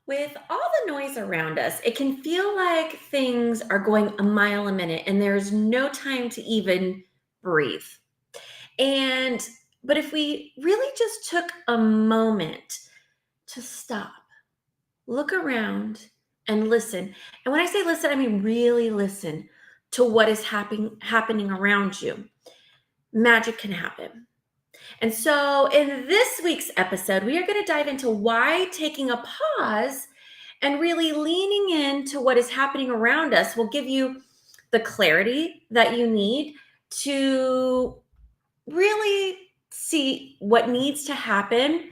With all the noise around us, it can feel like things are going a mile a minute and there's no time to even breathe. And but if we really just took a moment to stop, look around and listen. And when I say listen, I mean really listen to what is happening around you. Magic can happen. And so, in this week's episode, we are going to dive into why taking a pause and really leaning into what is happening around us will give you the clarity that you need to really see what needs to happen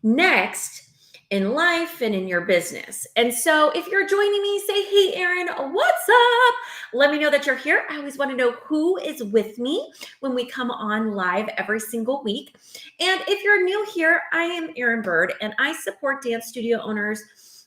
next in life and in your business. And so, if you're joining me, say, "Hey, Erin, what's up?" Let me know that you're here. I always want to know who is with me when we come on live every single week. And if you're new here, I am Erin Bird, and I support dance studio owners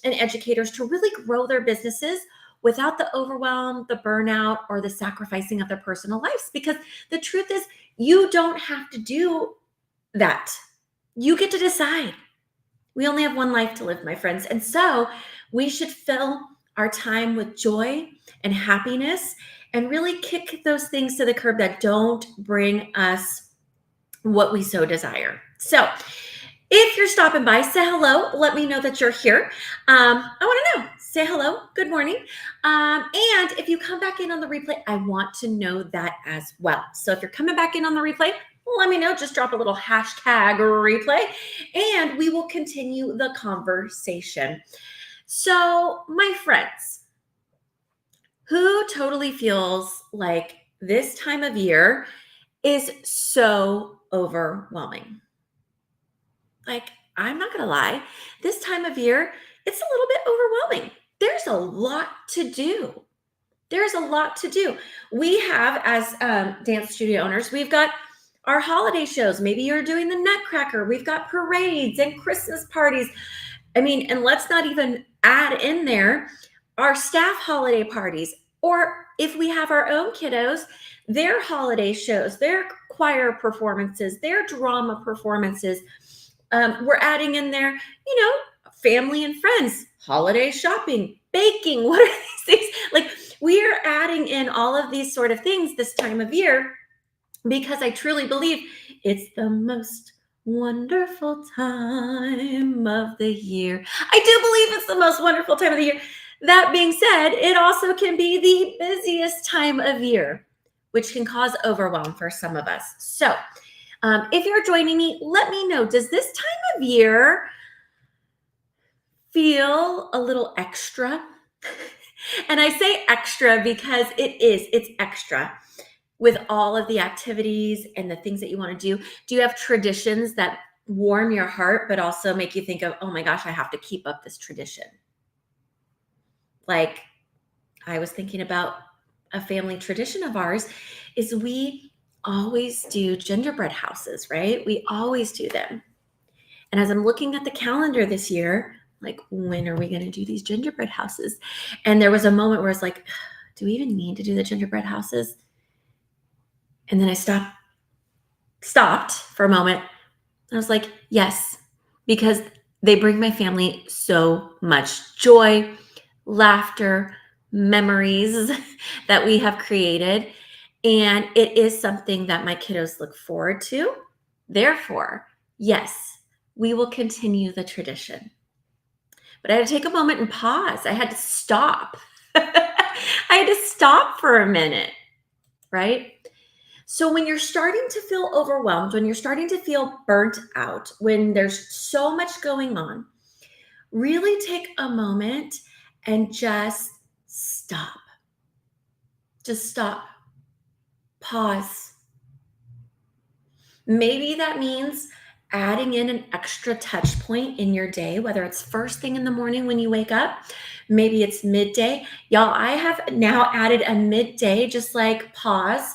and educators to really grow their businesses without the overwhelm, the burnout, or the sacrificing of their personal lives. Because the truth is, you don't have to do that. You get to decide. We only have one life to live, my friends. And so we should fill our time with joy and happiness and really kick those things to the curb that don't bring us what we so desire. So if you're stopping by, say hello. Let me know that you're here. I want to know. Say hello. Good morning. And if you come back in on the replay, I want to know that as well. So if you're coming back in on the replay, let me know. Just drop a little hashtag replay and we will continue the conversation. So, my friends, who totally feels like this time of year is so overwhelming? Like, I'm not going to lie, this time of year, it's a little bit overwhelming. There's a lot to do. There's a lot to do. We have, as dance studio owners, we've got our holiday shows. Maybe you're doing the Nutcracker. We've got parades and Christmas parties. I mean, and let's not even add in there our staff holiday parties, or if we have our own kiddos, their holiday shows, their choir performances, their drama performances. We're adding in there, family and friends, holiday shopping, baking. What are these things? Like, we are adding in all of these sort of things this time of year because I truly believe it's the most wonderful time of the year. I do believe it's the most wonderful time of the year. That being said, it also can be the busiest time of year, which can cause overwhelm for some of us. So, if you're joining me, let me know, does this time of year feel a little extra? And I say extra because it's extra with all of the activities and the things that you want to do. Do you have traditions that warm your heart, but also make you think of, oh my gosh, I have to keep up this tradition? Like, I was thinking about a family tradition of ours is we always do gingerbread houses, right? We always do them. And as I'm looking at the calendar this year, like, when are we going to do these gingerbread houses? And there was a moment where I was like, do we even need to do the gingerbread houses? And then I stopped for a moment. I was like, yes, because they bring my family so much joy, laughter, memories that we have created. And it is something that my kiddos look forward to. Therefore, yes, we will continue the tradition. But I had to take a moment and pause. I had to stop. I had to stop for a minute, right? So when you're starting to feel overwhelmed, when you're starting to feel burnt out, when there's so much going on, really take a moment and just stop. Just stop. Pause. Maybe that means adding in an extra touch point in your day, whether it's first thing in the morning when you wake up, maybe it's midday. Y'all, I have now added a midday, just like pause,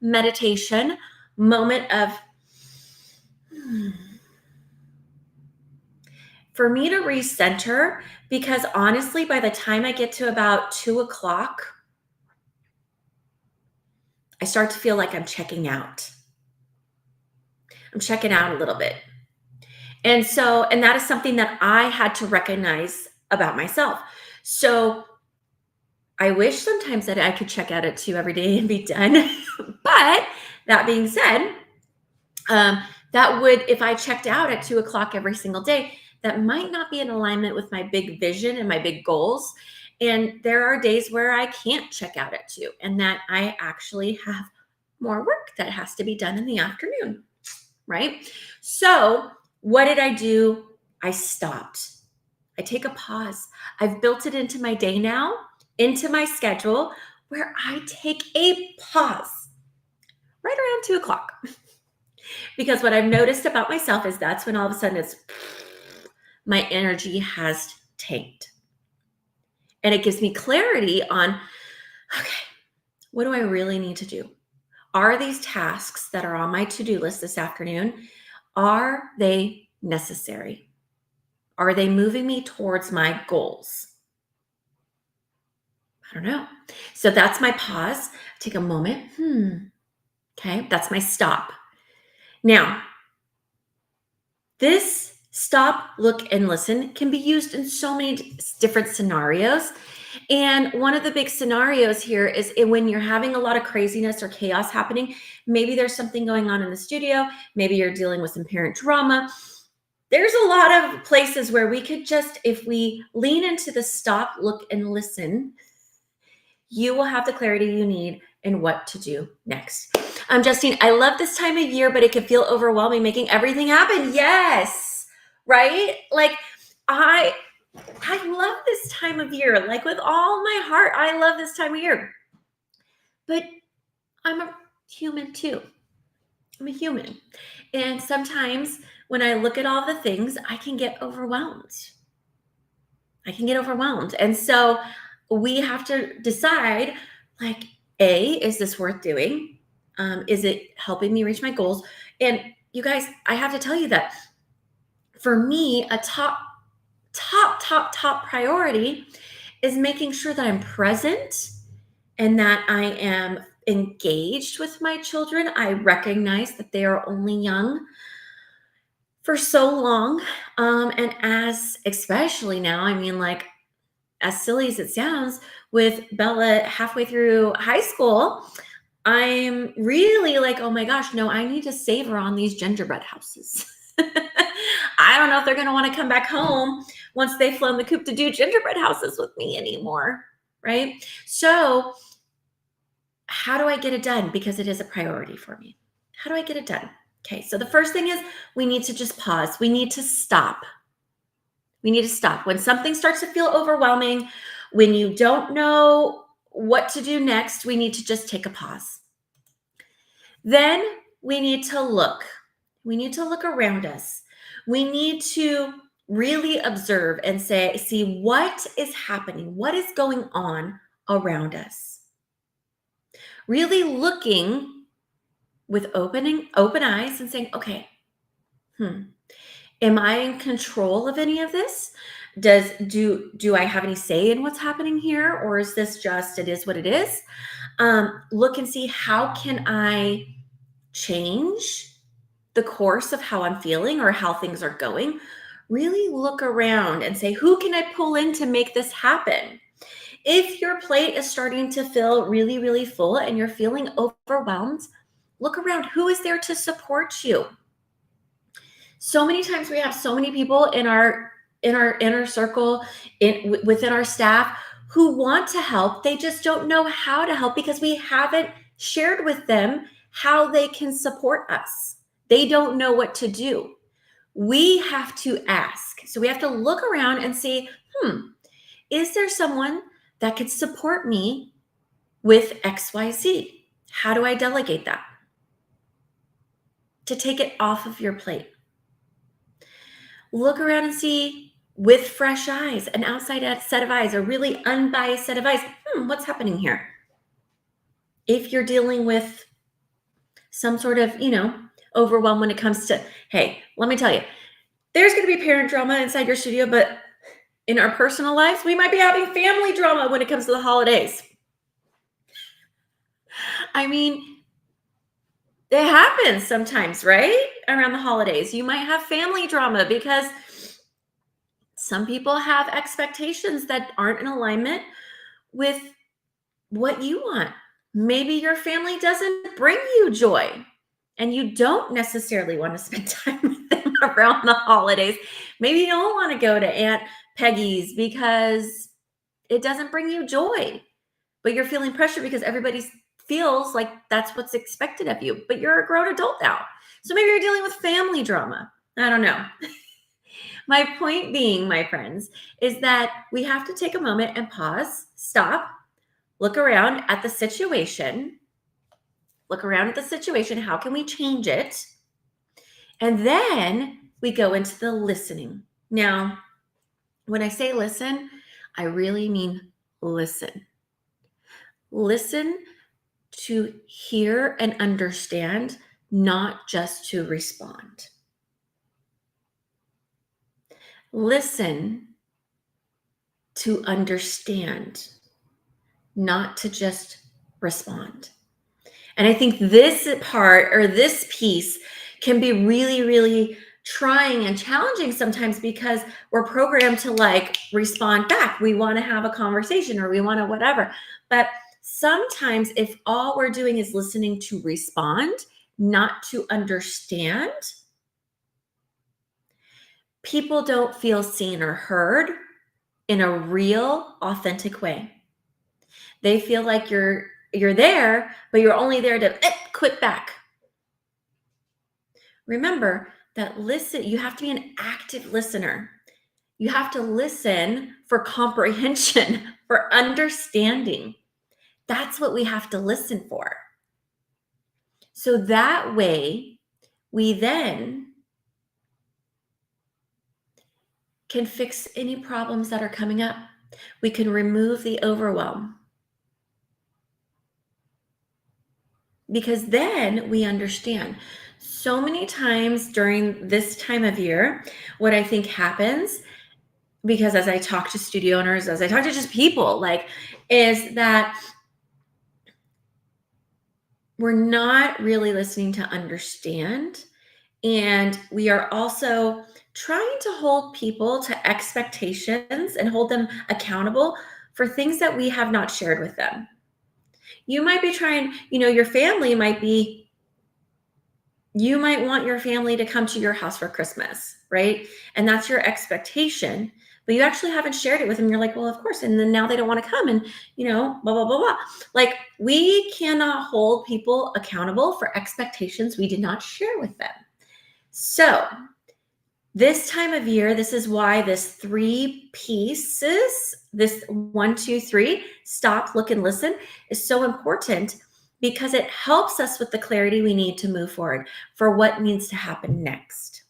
meditation, moment of, for me to recenter, because honestly, by the time I get to about 2 o'clock, I start to feel like I'm checking out. I'm checking out a little bit. And that is something that I had to recognize about myself. So I wish sometimes that I could check out at 2 every day and be done. But that being said, um, that would, if I checked out at 2 o'clock every single day, that might not be in alignment with my big vision and my big goals. And there are days where I can't check out at 2 and that I actually have more work that has to be done in the afternoon, right? So, what did I do? I stopped. I take a pause. I've built it into my day now, into my schedule, where I take a pause right around 2 o'clock. Because what I've noticed about myself is that's when all of a sudden it's my energy has tanked. And it gives me clarity on, okay, what do I really need to do? Are these tasks that are on my to-do list this afternoon, are they necessary? Are they moving me towards my goals? I don't know. So that's my pause. Take a moment. Okay, that's my stop. Now, this stop, look, and listen can be used in so many different scenarios. And one of the big scenarios here is when you're having a lot of craziness or chaos happening. Maybe there's something going on in the studio. Maybe you're dealing with some parent drama. There's a lot of places where we could just, if we lean into the stop, look, and listen, you will have the clarity you need in what to do next. Justine, I love this time of year, but it can feel overwhelming making everything happen. Yes, right? Like I love this time of year. Like with all my heart, I love this time of year. But I'm a human too. I'm a human. And sometimes when I look at all the things, I can get overwhelmed. And so we have to decide, like, A, is this worth doing? Is it helping me reach my goals? And you guys, I have to tell you that for me, a top priority is making sure that I'm present and that I am engaged with my children. I recognize that they are only young for so long. And as especially now, I mean, like, as silly as it sounds, with Bella halfway through high school, I'm really like, oh my gosh, no, I need to save her on these gingerbread houses. I don't know if they're going to want to come back home once they've flown the coop to do gingerbread houses with me anymore. Right. So, how do I get it done? Because it is a priority for me. How do I get it done? Okay. So, the first thing is we need to just pause. We need to stop. When something starts to feel overwhelming, when you don't know what to do next, we need to just take a pause. Then we need to look. We need to look around us. We need to really observe and see what is happening, what is going on around us. Really looking with open eyes and saying, okay, am I in control of any of this? Do I have any say in what's happening here? Or is this just, it is what it is? Look and see, how can I change the course of how I'm feeling or how things are going? Really look around and say, who can I pull in to make this happen? If your plate is starting to feel really, really full and you're feeling overwhelmed, look around. Who is there to support you? So many times we have so many people in our inner circle, within our staff, who want to help. They just don't know how to help because we haven't shared with them how they can support us. They don't know what to do. We have to ask. So we have to look around and see, is there someone that could support me with XYZ? How do I delegate that? To take it off of your plate. Look around and see, with fresh eyes, an outside set of eyes, a really unbiased set of eyes. What's happening here? If you're dealing with some sort of, overwhelm when it comes to, hey, let me tell you, there's going to be parent drama inside your studio, but in our personal lives, we might be having family drama when it comes to the holidays. I mean, it happens sometimes, right? Around the holidays, you might have family drama because Some people have expectations that aren't in alignment with what you want. Maybe your family doesn't bring you joy and you don't necessarily want to spend time with them around the holidays. Maybe you don't want to go to Aunt Peggy's because it doesn't bring you joy, but you're feeling pressure because everybody feels like that's what's expected of you, but you're a grown adult now. So maybe you're dealing with family drama. I don't know. My point being, my friends, is that we have to take a moment and pause, stop, look around at the situation. Look around at the situation. How can we change it? And then we go into the listening. Now, when I say listen, I really mean listen. Listen to hear and understand, not just to respond. Listen to understand, not to just respond. And I think this part or this piece can be really, really trying and challenging sometimes because we're programmed to like respond back. We want to have a conversation or we want to whatever. But sometimes if all we're doing is listening to respond, not to understand, people don't feel seen or heard in a real, authentic way. They feel like you're there, but you're only there to quit back. Remember that you have to be an active listener. You have to listen for comprehension, for understanding. That's what we have to listen for. So that way, we then can fix any problems that are coming up. We can remove the overwhelm. Because then we understand. So many times during this time of year, what I think happens, because as I talk to studio owners, as I talk to just people, is that we're not really listening to understand. And we are also trying to hold people to expectations and hold them accountable for things that we have not shared with them. You might be trying, your family might be, you might want your family to come to your house for Christmas, right? And that's your expectation, but you actually haven't shared it with them. You're like, well, of course. And then now they don't want to come and, blah, blah, blah, blah. We cannot hold people accountable for expectations we did not share with them. So this time of year, this is why this 3 pieces, this 1, 2, 3, stop, look, and listen is so important because it helps us with the clarity we need to move forward for what needs to happen next.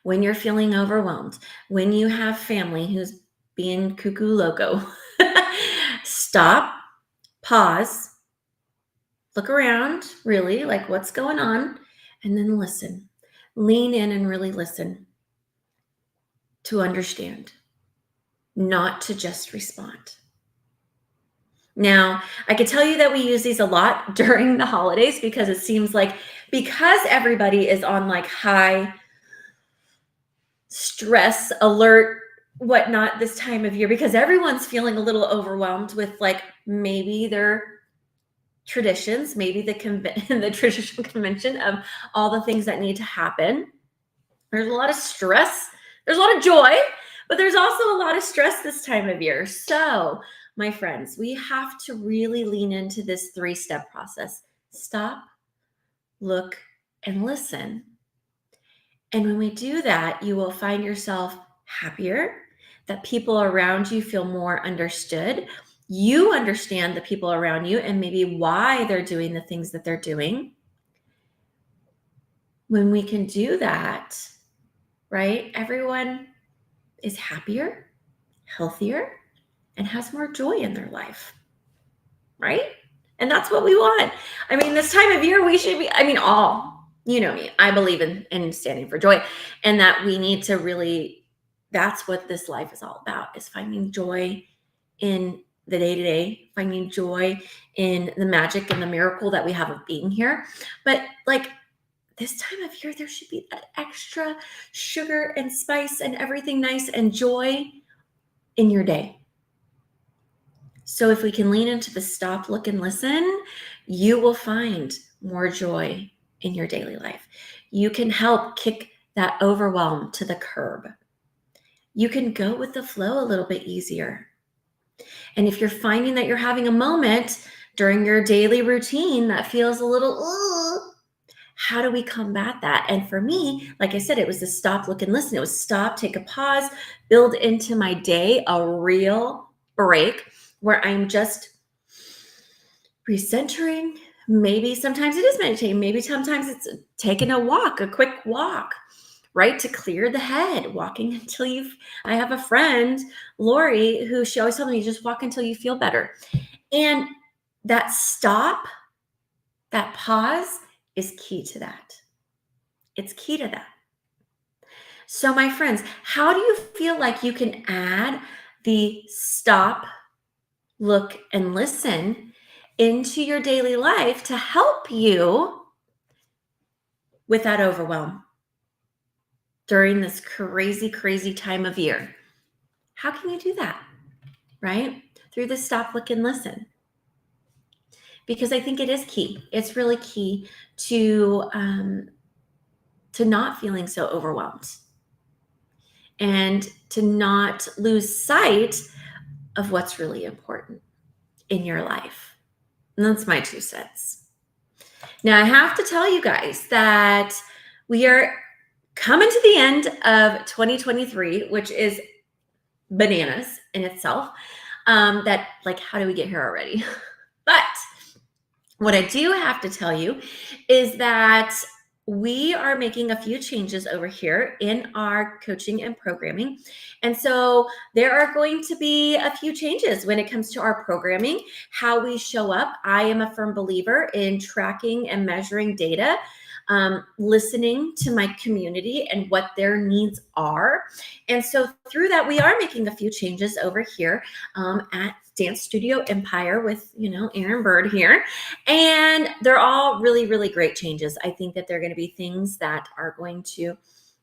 When you're feeling overwhelmed, when you have family who's being cuckoo loco, stop, pause, look around, really, what's going on, and then listen. Lean in and really listen to understand, not to just respond. Now, I could tell you that we use these a lot during the holidays because it seems like because everybody is on high stress alert, whatnot this time of year, because everyone's feeling a little overwhelmed with maybe their traditions, maybe the traditional convention of all the things that need to happen. There's a lot of stress. There's a lot of joy, but there's also a lot of stress this time of year. So, my friends, we have to really lean into this 3-step process. Stop, look, and listen. And when we do that, you will find yourself happier, that people around you feel more understood. You understand the people around you and maybe why they're doing the things that they're doing. When we can do that, right, everyone is happier, healthier, and has more joy in their life, right? And that's what we want. This time of year, we should be, you know me, I believe in standing for joy, and that we need to really, that's what this life is all about, is finding joy in the day-to-day, finding joy in the magic and the miracle that we have of being here. But this time of year, there should be that extra sugar and spice and everything nice and joy in your day. So if we can lean into the stop, look, and listen, you will find more joy in your daily life. You can help kick that overwhelm to the curb. You can go with the flow a little bit easier. And if you're finding that you're having a moment during your daily routine that feels a little, ugh, how do we combat that? And for me, like I said, it was the stop, look, and listen. It was stop, take a pause, build into my day a real break where I'm just recentering. Maybe sometimes it is meditating. Maybe sometimes it's taking a walk, a quick walk, right? To clear the head, walking until I have a friend, Lori, who she always told me, just walk until you feel better. And that stop, that pause is key to that. It's key to that. So my friends, how do you feel like you can add the stop, look, and listen into your daily life to help you with that overwhelm during this crazy, crazy time of year? How can you do that, right? Through the stop, look, and listen. Because I think it is key. It's really key to not feeling so overwhelmed and to not lose sight of what's really important in your life. And that's my 2 cents. Now, I have to tell you guys that we are coming to the end of 2023, which is bananas in itself. That, like, how do we get here already? But what I do have to tell you is that we are making a few changes over here in our coaching and programming. And so there are going to be a few changes when it comes to our programming, how we show up. I am a firm believer in tracking and measuring data, listening to my community and what their needs are. And so through that, we are making a few changes over here at Dance Studio Empire with, Aaron Bird here. And they're all really, really great changes. I think that they're going to be things that are going to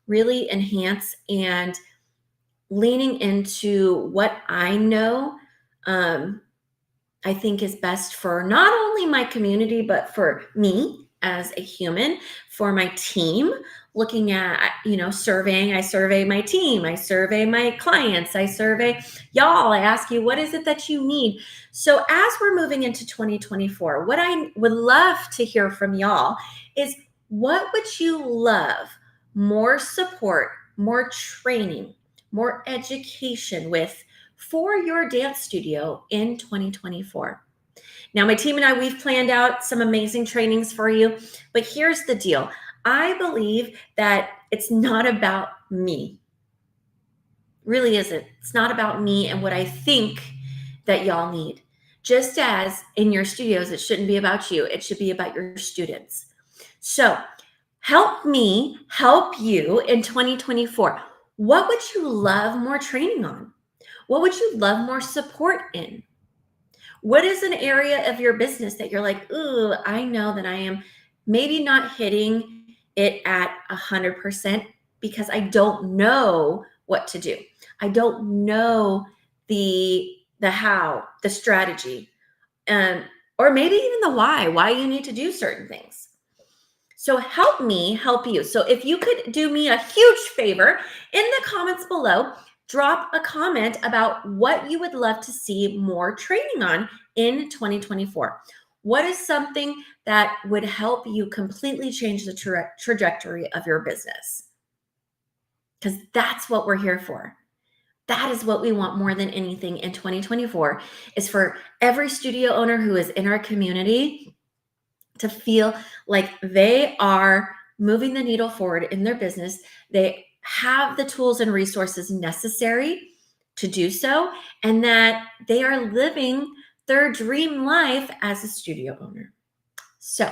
really enhance and leaning into what I know I think is best for not only my community, but for me as a human, for my team, looking at, surveying. I survey my team. I survey my clients. I survey y'all. I ask you, what is it that you need? So as we're moving into 2024, what I would love to hear from y'all is, what would you love more support, more training, more education with for your dance studio in 2024? Now, my team and I, we've planned out some amazing trainings for you, but here's the deal. I believe that it's not about me. Really isn't. It's not about me and what I think that y'all need. Just as in your studios, it shouldn't be about you. It should be about your students. So help me help you in 2024. What would you love more training on? What would you love more support in? What is an area of your business that you're like, ooh, I know that I am maybe not hitting it at 100% because I don't know what to do. I don't know the how, the strategy, or maybe even the why you need to do certain things. So help me help you. So if you could do me a huge favor in the comments below, drop a comment about what you would love to see more training on in 2024. What is something that would help you completely change the trajectory of your business? Because that's what we're here for. That is what we want more than anything in 2024, is for every studio owner who is in our community to feel like they are moving the needle forward in their business. They have the tools and resources necessary to do so, and that they are living their dream life as a studio owner. So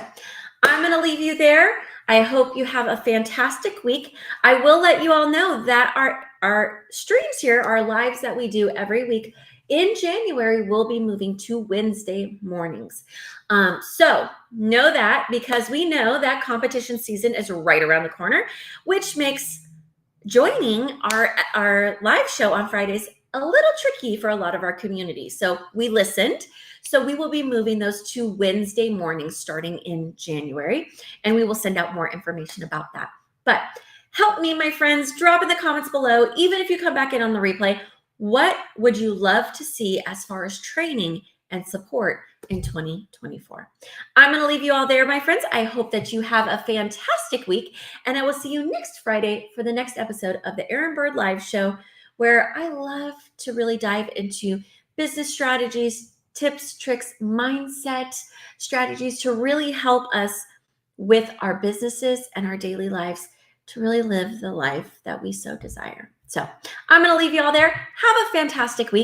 I'm going to leave you there. I hope you have a fantastic week. I will let you all know that our streams here, our lives that we do every week, In January, we'll be moving to Wednesday mornings. So know that, because we know that competition season is right around the corner, which makes joining our live show on Fridays a little tricky for a lot of our community. So we listened. So we will be moving those to Wednesday mornings starting in January, and we will send out more information about that. But help me, my friends, drop in the comments below, even if you come back in on the replay, what would you love to see as far as training and support in 2024? I'm going to leave you all there, my friends. I hope that you have a fantastic week, and I will see you next Friday for the next episode of the Erin Bird Live Show, where I love to really dive into business strategies, tips, tricks, mindset strategies to really help us with our businesses and our daily lives to really live the life that we so desire. So I'm going to leave you all there. Have a fantastic week.